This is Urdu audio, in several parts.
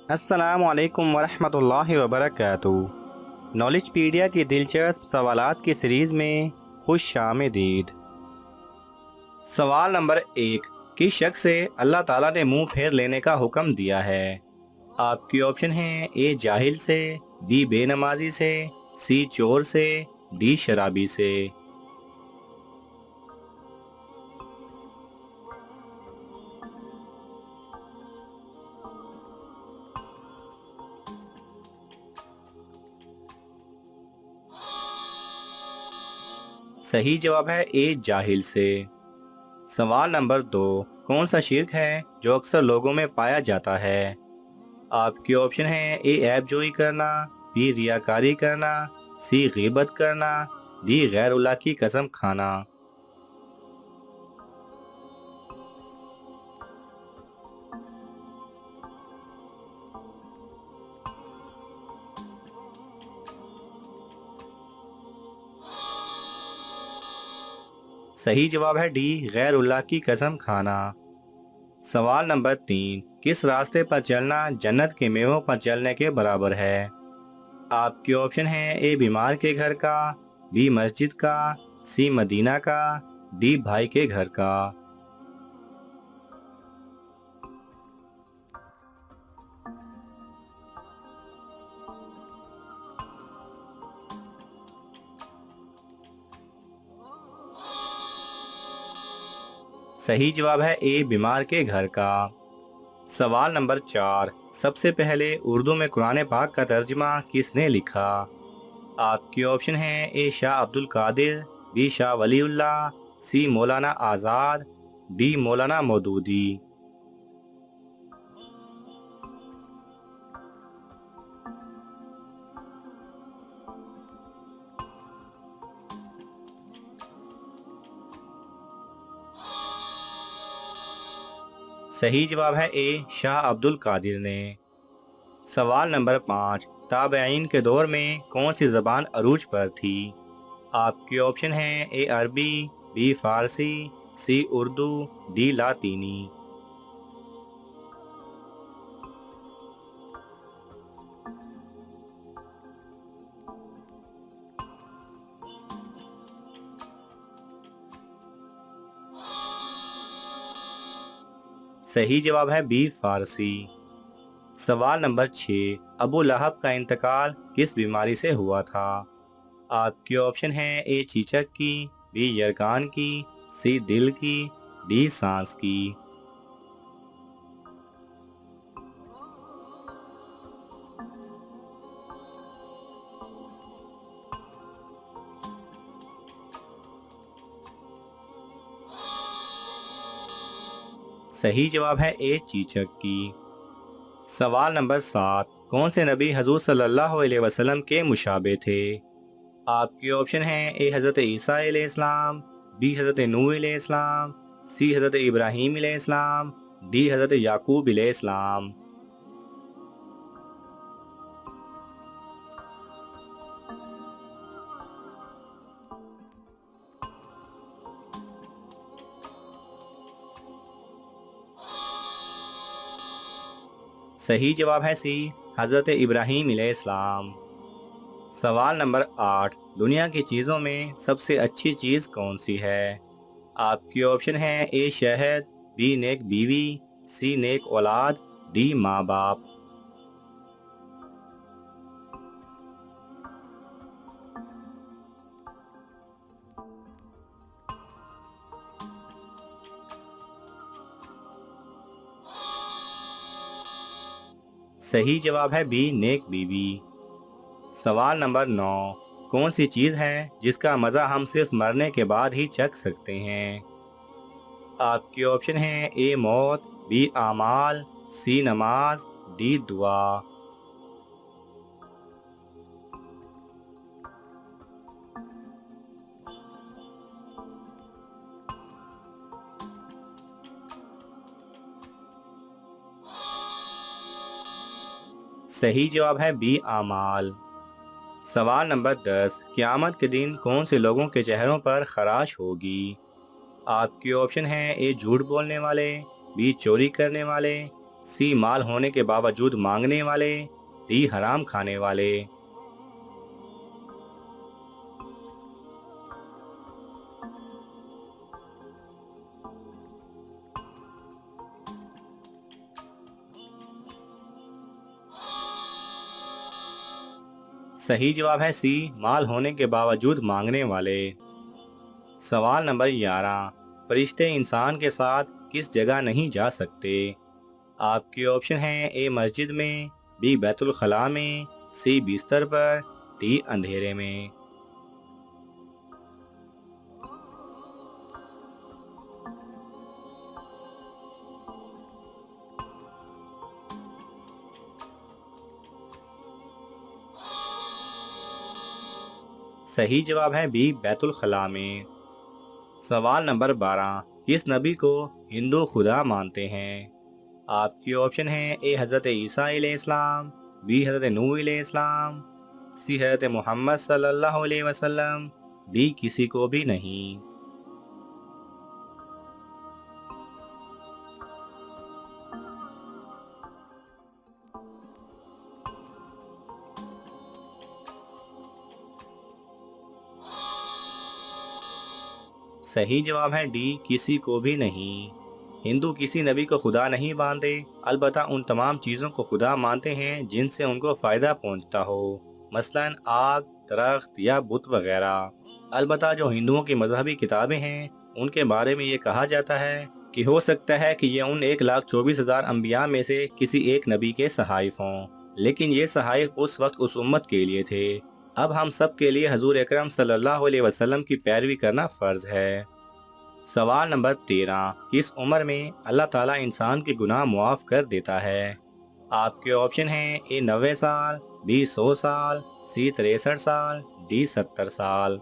السلام علیکم ورحمۃ اللہ وبرکاتہ۔ نالج پیڈیا کی دلچسپ سوالات کی سیریز میں خوش آمدید۔ سوال نمبر 1، کس شخص سے اللہ تعالیٰ نے منہ پھیر لینے کا حکم دیا ہے؟ آپ کی آپشن ہیں: اے جاہل سے، بی بے نمازی سے، سی چور سے، ڈی شرابی سے۔ صحیح جواب ہے اے جاہل سے۔ سوال نمبر 2، کون سا شرک ہے جو اکثر لوگوں میں پایا جاتا ہے؟ آپ کی آپشن ہیں: اے عیب جوئی کرنا، بی ریاکاری کرنا، سی غیبت کرنا، ڈی غیر اللہ کی قسم کھانا۔ صحیح جواب ہے ڈی غیر اللہ کی قسم کھانا۔ سوال نمبر 3، کس راستے پر چلنا جنت کے میووں پر چلنے کے برابر ہے؟ آپ کی آپشن ہیں: اے بیمار کے گھر کا، بی مسجد کا، سی مدینہ کا، ڈی بھائی کے گھر کا۔ صحیح جواب ہے اے بیمار کے گھر کا۔ سوال نمبر 4، سب سے پہلے اردو میں قرآن پاک کا ترجمہ کس نے لکھا؟ آپ کی آپشن ہیں: اے شاہ عبد القادر، be Shah Wali Allah, C Maulana Azad, D Maulana Maududi. صحیح جواب ہے اے شاہ عبد القادر نے۔ سوال نمبر 5، تابعین کے دور میں کون سی زبان عروج پر تھی؟ آپ کی آپشن ہیں: اے عربی، بی فارسی، سی اردو، ڈی لاطینی۔ صحیح جواب ہے بی فارسی۔ سوال نمبر 6، ابو لہب کا انتقال کس بیماری سے ہوا تھا؟ آپ کی آپشن ہیں: اے چیچک کی، بی یرغان کی، سی دل کی، ڈی سانس کی۔ صحیح جواب ہے اے چیچک کی۔ سوال نمبر 7، کون سے نبی حضور صلی اللہ علیہ وسلم کے مشابہ تھے؟ آپ کی آپشن ہیں: اے حضرت عیسیٰ علیہ السلام، بی حضرت نوح علیہ السلام، سی حضرت ابراہیم علیہ السلام، ڈی حضرت یعقوب علیہ السلام۔ صحیح جواب ہے سی حضرت ابراہیم علیہ السلام۔ سوال نمبر 8، دنیا کی چیزوں میں سب سے اچھی چیز کون سی ہے؟ آپ کی آپشن ہیں: اے شہد، بی نیک بیوی، سی نیک اولاد، ڈی ماں باپ۔ صحیح جواب ہے بی نیک بیوی۔ سوال نمبر 9، کون سی چیز ہے جس کا مزہ ہم صرف مرنے کے بعد ہی چکھ سکتے ہیں؟ آپ کی آپشن ہیں: اے موت، بی اعمال، سی نماز، ڈی دعا۔ صحیح جواب ہے بی اعمال۔ سوال نمبر 10، قیامت کے دن کون سے لوگوں کے چہروں پر خراش ہوگی؟ آپ کی آپشن ہیں: اے جھوٹ بولنے والے، بی چوری کرنے والے، سی مال ہونے کے باوجود مانگنے والے، ڈی حرام کھانے والے۔ صحیح جواب ہے سی مال ہونے کے باوجود مانگنے والے۔ سوال نمبر 11، فرشتے انسان کے ساتھ کس جگہ نہیں جا سکتے؟ آپ کے آپشن ہیں اے مسجد میں، بی بیت الخلاء میں، سی بستر پر، ڈی اندھیرے میں۔ صحیح جواب ہے بی بیت الخلاء میں۔ سوال نمبر 12، کس نبی کو ہندو خدا مانتے ہیں؟ آپ کی آپشن ہیں اے حضرت عیسیٰ علیہ السلام، بی حضرت نوح علیہ السلام، سی حضرت محمد صلی اللہ علیہ وسلم، ڈی کسی کو بھی نہیں۔ صحیح جواب ہے ڈی کسی کو بھی نہیں۔ ہندو کسی نبی کو خدا نہیں مانتے، البتہ ان تمام چیزوں کو خدا مانتے ہیں جن سے ان کو فائدہ پہنچتا ہو، مثلا آگ، درخت یا بت وغیرہ۔ البتہ جو ہندوؤں کی مذہبی کتابیں ہیں ان کے بارے میں یہ کہا جاتا ہے کہ ہو سکتا ہے کہ یہ ان 1,24,000 انبیاء میں سے کسی ایک نبی کے صحائف ہوں، لیکن یہ صحائف اس وقت اس امت کے لیے تھے۔ اب ہم سب کے لیے حضور اکرم صلی اللہ علیہ وسلم کی پیروی کرنا فرض ہے۔ سوال نمبر 13، کس عمر میں اللہ تعالیٰ انسان کے گناہ معاف کر دیتا ہے؟ آپ کے آپشن ہیں اے 90 سال، بی 100 سال، سی 63 سال، ڈی 70 سال۔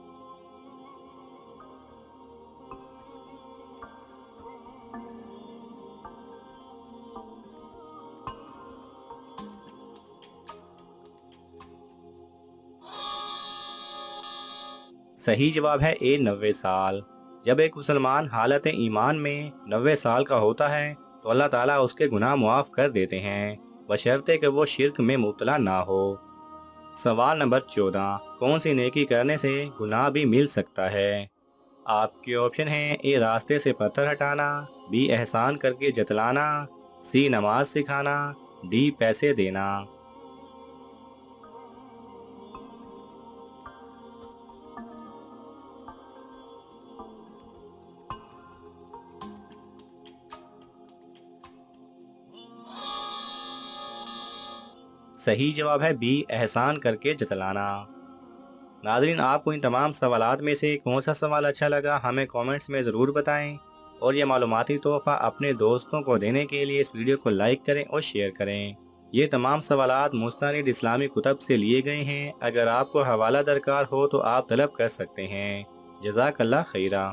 صحیح جواب ہے اے 90 سال۔ جب ایک مسلمان حالت ایمان میں 90 سال کا ہوتا ہے تو اللہ تعالیٰ اس کے گناہ معاف کر دیتے ہیں، بشرطے کہ وہ شرک میں مبتلا نہ ہو۔ سوال نمبر 14، کون سی نیکی کرنے سے گناہ بھی مل سکتا ہے؟ آپ کے آپشن ہیں اے راستے سے پتھر ہٹانا، بی احسان کر کے جتلانا، سی نماز سکھانا، ڈی پیسے دینا۔ صحیح جواب ہے بی احسان کر کے جتلانا۔ ناظرین، آپ کو ان تمام سوالات میں سے کون سا سوال اچھا لگا ہمیں کومنٹس میں ضرور بتائیں، اور یہ معلوماتی تحفہ اپنے دوستوں کو دینے کے لیے اس ویڈیو کو لائک کریں اور شیئر کریں۔ یہ تمام سوالات مستند اسلامی کتب سے لیے گئے ہیں، اگر آپ کو حوالہ درکار ہو تو آپ طلب کر سکتے ہیں۔ جزاک اللہ خیرہ۔